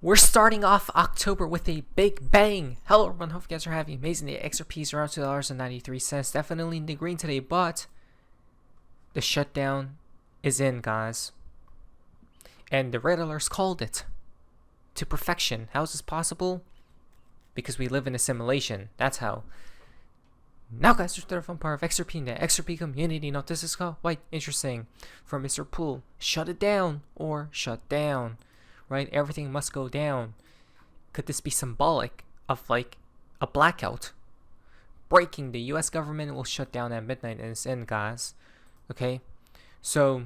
We're starting off October with a big bang. Hello everyone, hope you guys are having an amazing day. XRP is around $2.93. Definitely in the green today, but the shutdown is in, guys. And the red alerts called it to perfection. How is this possible? Because we live in a simulation. That's how. Now guys, there's the fun part of XRP in the XRP community. Now this is quite interesting. From Mr. Pool, shut it down or shut down. Right? Everything must go down. Could this be symbolic of like a blackout? Breaking, the US government will shut down at midnight and it's in, guys. Okay? So,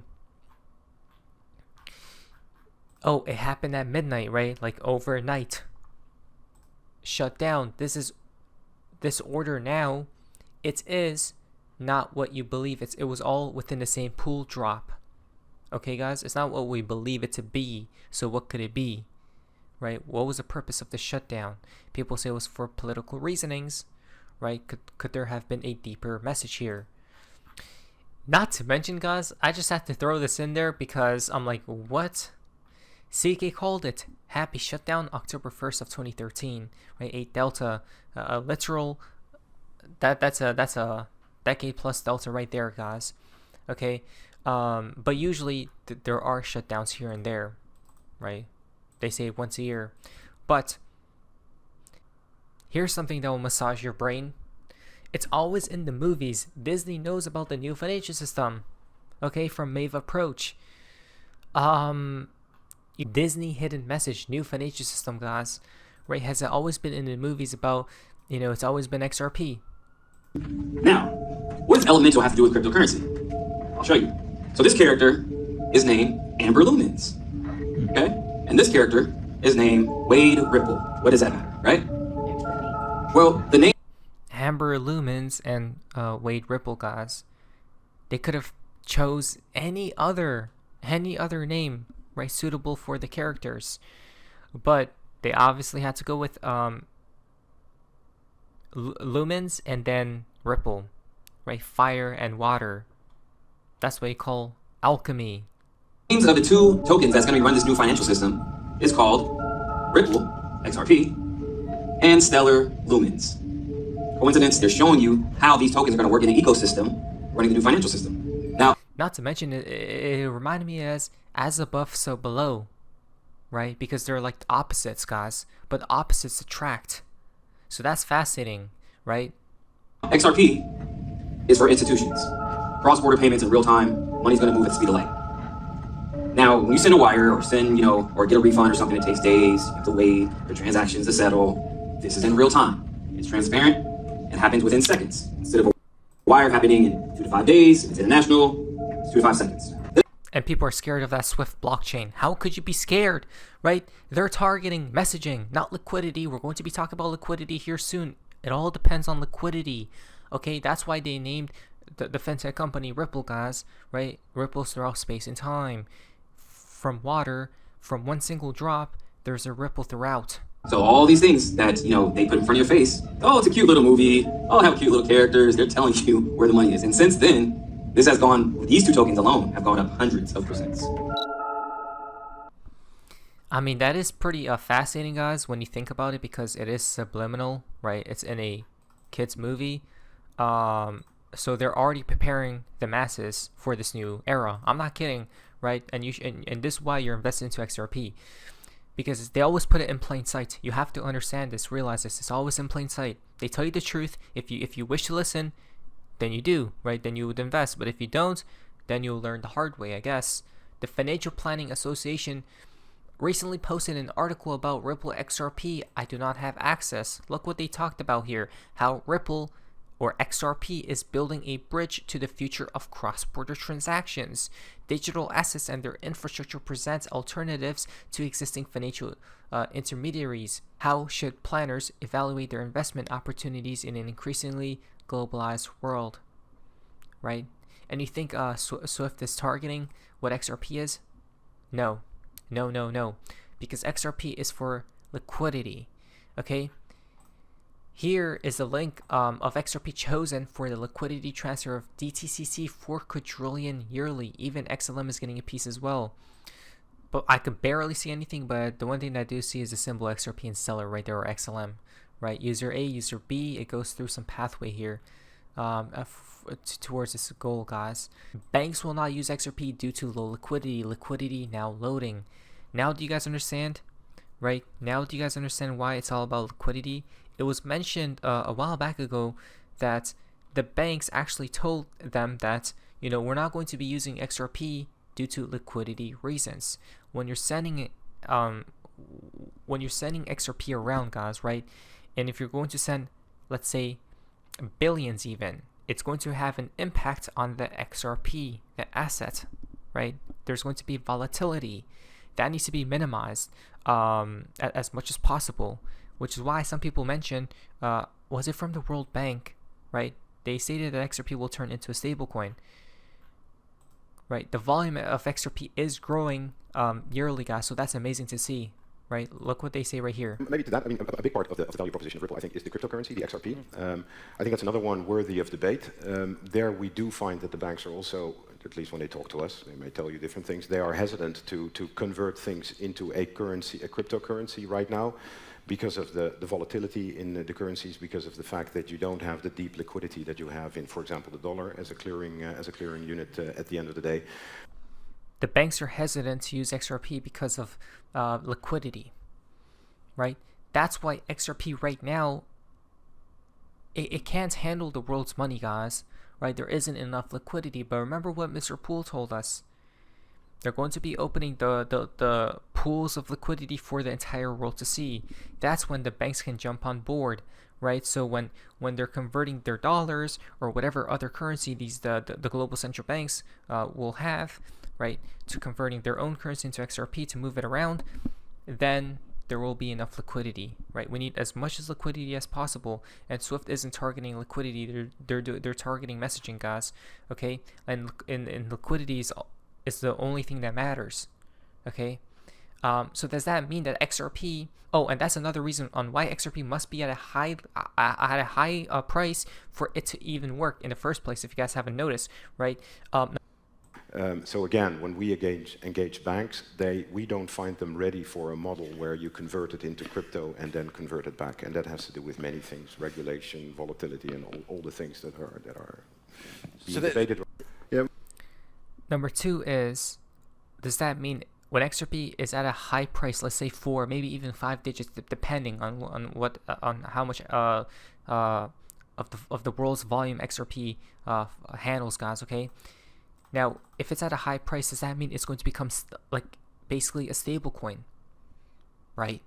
oh, it happened at midnight, right? Like overnight. Shut down. This order now, it is not what you believe. It was all within the same pool drop. Okay, guys, it's not what we believe it to be. So what could it be? Right? What was the purpose of the shutdown? People say it was for political reasonings, right? Could there have been a deeper message here? Not to mention, guys, I just had to throw this in there because I'm like, what? CK called it happy shutdown October 1st of 2013, right? 8 delta, a literal that's a decade plus delta right there, guys. Okay. But usually there are shutdowns here and there, right? They say once a year. But here's something that will massage your brain. It's always in the movies. Disney knows about the new financial system. Okay, from Maeve Approach. Disney hidden message, new financial system, guys. Right? Has it always been in the movies about, it's always been XRP. Now, what does elemental have to do with cryptocurrency? I'll show you. So this character is named Amber Lumens, okay? And this character is named Wade Ripple. What does that matter, right? Well, the name Amber Lumens and Wade Ripple, guys. They could have chose any other name, right, suitable for the characters, but they obviously had to go with Lumens and then Ripple, right? Fire and water. That's what you call alchemy. names of the two tokens that's going to run this new financial system is called Ripple, XRP, and Stellar Lumens. Coincidence, they're showing you how these tokens are going to work in an ecosystem running the new financial system. Now, not to mention, it reminded me as above, so below, right? Because they're like the opposites, guys, but the opposites attract. So that's fascinating, right? XRP is for institutions. Cross-border payments in real time, money's going to move at the speed of light. Now, when you send a wire or send, or get a refund or something, it takes days. You have to wait for transactions to settle. This is in real time. It's transparent. It happens within seconds. Instead of a wire happening in 2 to 5 days, if it's international, it's 2 to 5 seconds. And people are scared of that Swift blockchain. How could you be scared, right? They're targeting messaging, not liquidity. We're going to be talking about liquidity here soon. It all depends on liquidity. Okay, that's why they named the fintech company Ripple, guys, right? Ripples throughout space and time. From water, from one single drop, there's a ripple throughout. So all these things that, they put in front of your face, oh, it's a cute little movie, oh, I have cute little characters, they're telling you where the money is. And since then, this has gone, these two tokens alone have gone up hundreds of percents. I mean, that is pretty fascinating, guys, when you think about it, because it is subliminal, right? It's in a kid's movie. So they're already preparing the masses for this new era. I'm not kidding, right? And and this is why you're invested into XRP, because they always put it in plain sight. You have to understand this, realize this. It's always in plain sight. They tell you the truth. If you wish to listen, then you do, right? Then you would invest. But if you don't, then you'll learn the hard way, I guess. The Financial Planning Association recently posted an article about Ripple XRP. I do not have access. Look what they talked about here. How Ripple or XRP is building a bridge to the future of cross-border transactions. Digital assets and their infrastructure presents alternatives to existing financial intermediaries. How should planners evaluate their investment opportunities in an increasingly globalized world? Right? And you think Swift is targeting what XRP is? No. No. Because XRP is for liquidity. Okay? Here is the link of XRP chosen for the liquidity transfer of DTCC 4 quadrillion yearly. Even XLM is getting a piece as well. but I could barely see anything. But the one thing that I do see is the symbol XRP and seller right there, or XLM, right? User A, user B. It goes through some pathway here towards this goal, guys. Banks will not use XRP due to low liquidity. Liquidity now loading. Now do you guys understand? Right? Now do you guys understand why it's all about liquidity? It was mentioned a while back ago that the banks actually told them that, you know, we're not going to be using XRP due to liquidity reasons. When you're sending XRP around, guys, right? And if you're going to send, let's say, billions even, it's going to have an impact on the XRP, the asset, right? There's going to be volatility that needs to be minimized as much as possible, which is why some people mention, was it from the World Bank, right? They stated that XRP will turn into a stablecoin, right? The volume of XRP is growing yearly, guys, so that's amazing to see. Right, look what they say right here. Maybe to that, I mean, a big part of the value proposition of Ripple, I think, is the cryptocurrency, the XRP. I think that's another one worthy of debate. There we do find that the banks are also, at least when they talk to us, they may tell you different things, they are hesitant to convert things into a currency, a cryptocurrency right now, because of the volatility in the currencies, because of the fact that you don't have the deep liquidity that you have in, for example, the dollar as a clearing unit at the end of the day. The banks are hesitant to use XRP because of liquidity, right? That's why XRP right now, it can't handle the world's money, guys, right? There isn't enough liquidity. But remember what Mr. Poole told us. They're going to be opening the pools of liquidity for the entire world to see. That's when the banks can jump on board, right? So when they're converting their dollars or whatever other currency the global central banks will have, right, to converting their own currency into XRP to move it around, then there will be enough liquidity, right? We need as much as liquidity as possible, and Swift isn't targeting liquidity. They're targeting messaging, guys. Okay, and liquidity is the only thing that matters. Okay, so does that mean that XRP? Oh, and that's another reason on why XRP must be at a high price for it to even work in the first place. If you guys haven't noticed, right? So again, when we engage banks, we don't find them ready for a model where you convert it into crypto and then convert it back, and that has to do with many things: regulation, volatility, and all the things that are being debated. Yeah. Number two is, does that mean when XRP is at a high price, let's say 4, maybe even 5 digits, depending on how much of the world's volume XRP handles, guys? Okay. Now, if it's at a high price, does that mean it's going to become like basically a stable coin, right?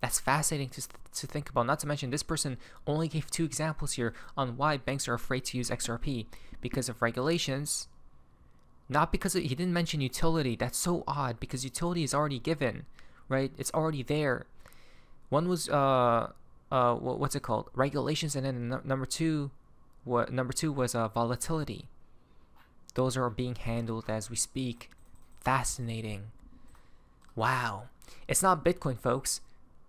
That's fascinating to think about. Not to mention, this person only gave 2 examples here on why banks are afraid to use XRP: because of regulations, not because he didn't mention utility. That's so odd, because utility is already given, right? It's already there. One was what's it called? Regulations, and then number two was volatility. Those are being handled as we speak. Fascinating. Wow. It's not Bitcoin, folks.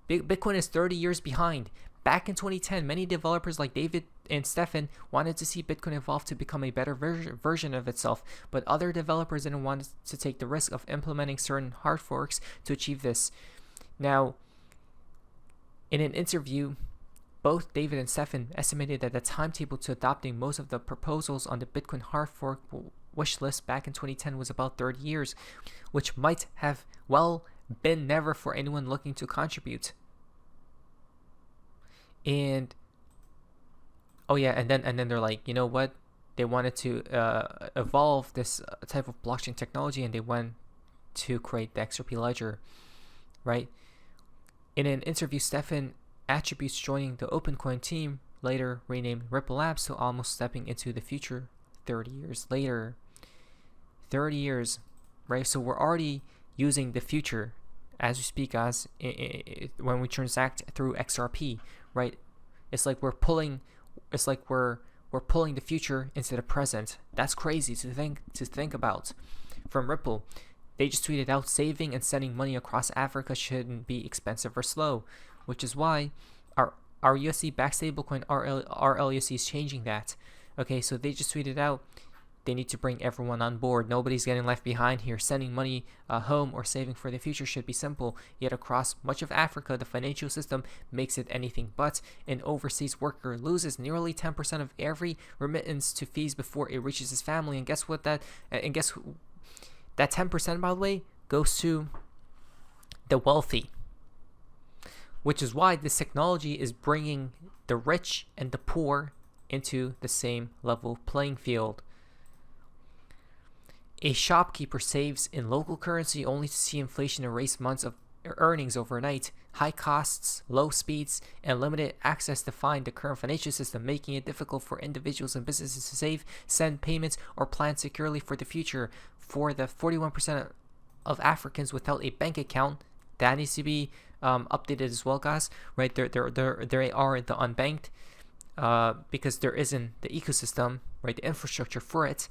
Bitcoin is 30 years behind. Back in 2010, many developers like David and Stefan wanted to see Bitcoin evolve to become a better version of itself, but other developers didn't want to take the risk of implementing certain hard forks to achieve this. Now, in an interview, both David and Stefan estimated that the timetable to adopting most of the proposals on the Bitcoin hard fork wish list back in 2010 was about 30 years, which might have well been never for anyone looking to contribute. And oh yeah, and then they're like, you know what? They wanted to evolve this type of blockchain technology, and they went to create the XRP ledger, right? In an interview, Stefan attributes joining the OpenCoin team, later renamed Ripple Labs, to almost stepping into the future 30 years later. 30 years, right? So we're already using the future as we speak, guys, when we transact through XRP, right? It's like we're pulling the future into the present. That's crazy to think about. From Ripple, they just tweeted out, saving and sending money across Africa shouldn't be expensive or slow, which is why our USD backed stablecoin RLUSD is changing that. Okay, so they just tweeted out, They need to bring everyone on board. Nobody's getting left behind here. Sending money home or saving for the future should be simple. Yet across much of Africa, the financial system makes it anything but. An overseas worker loses nearly 10% of every remittance to fees before it reaches his family. And guess what? That 10%, by the way, goes to the wealthy. Which is why this technology is bringing the rich and the poor into the same level playing field. A shopkeeper saves in local currency only to see inflation erase months of earnings overnight. High costs, low speeds, and limited access define the current financial system, making it difficult for individuals and businesses to save, send payments, or plan securely for the future. For the 41% of Africans without a bank account, that needs to be updated as well, guys. Right? There are the unbanked, because there isn't the ecosystem, right? The infrastructure for it.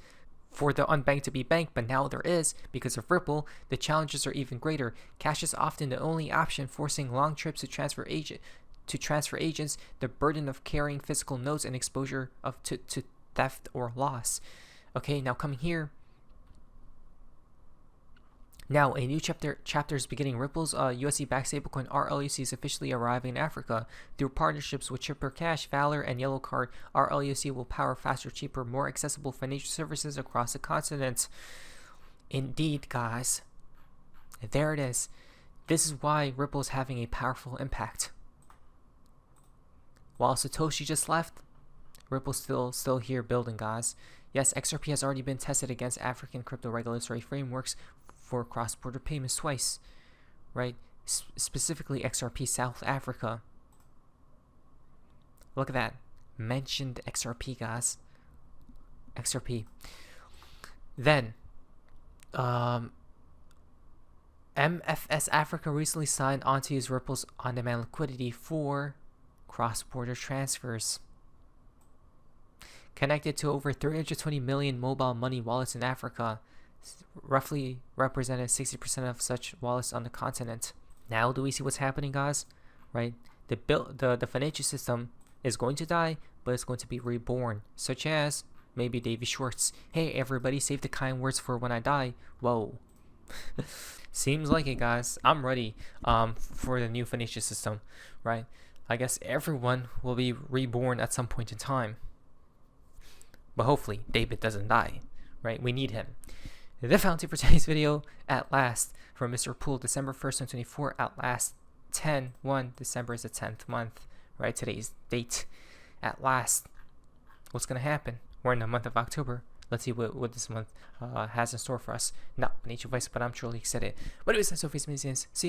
For the unbanked to be banked, but now there is because of Ripple. The challenges are even greater. Cash is often the only option, forcing long trips to transfer agents, the burden of carrying physical notes, and exposure to theft or loss. Okay, now coming here. Now, a new chapter is beginning. Ripple's USD-backed stablecoin RLUC is officially arriving in Africa. Through partnerships with Chipper Cash, Valor, and Yellow Card, RLUC will power faster, cheaper, more accessible financial services across the continent. Indeed, guys. There it is. This is why Ripple is having a powerful impact. While Satoshi just left, Ripple's still here building, guys. Yes, XRP has already been tested against African crypto regulatory frameworks for cross-border payments twice, right? Specifically XRP South Africa. Look at that. Mentioned XRP, guys. XRP. Then, MFS Africa recently signed on to use Ripple's on-demand liquidity for cross-border transfers. Connected to over 320 million mobile money wallets in Africa, roughly represented 60% of such wallets on the continent. Now do we see what's happening, guys? Right? The financial system is going to die, but it's going to be reborn, such as maybe Davy Schwartz. Hey everybody, save the kind words for when I die. Whoa. Seems like it, guys. I'm ready for the new financial system, right? I guess everyone will be reborn at some point in time. But hopefully David doesn't die, right? We need him. The fountain for today's video, at last, from Mr. Poole, December 1st, 2024, at last, 10/1, December is the 10th month, right? Today's date, at last. What's going to happen? We're in the month of October. Let's see what this month has in store for us. Not financial advice, but I'm truly excited. But anyways, that's all for this. See ya.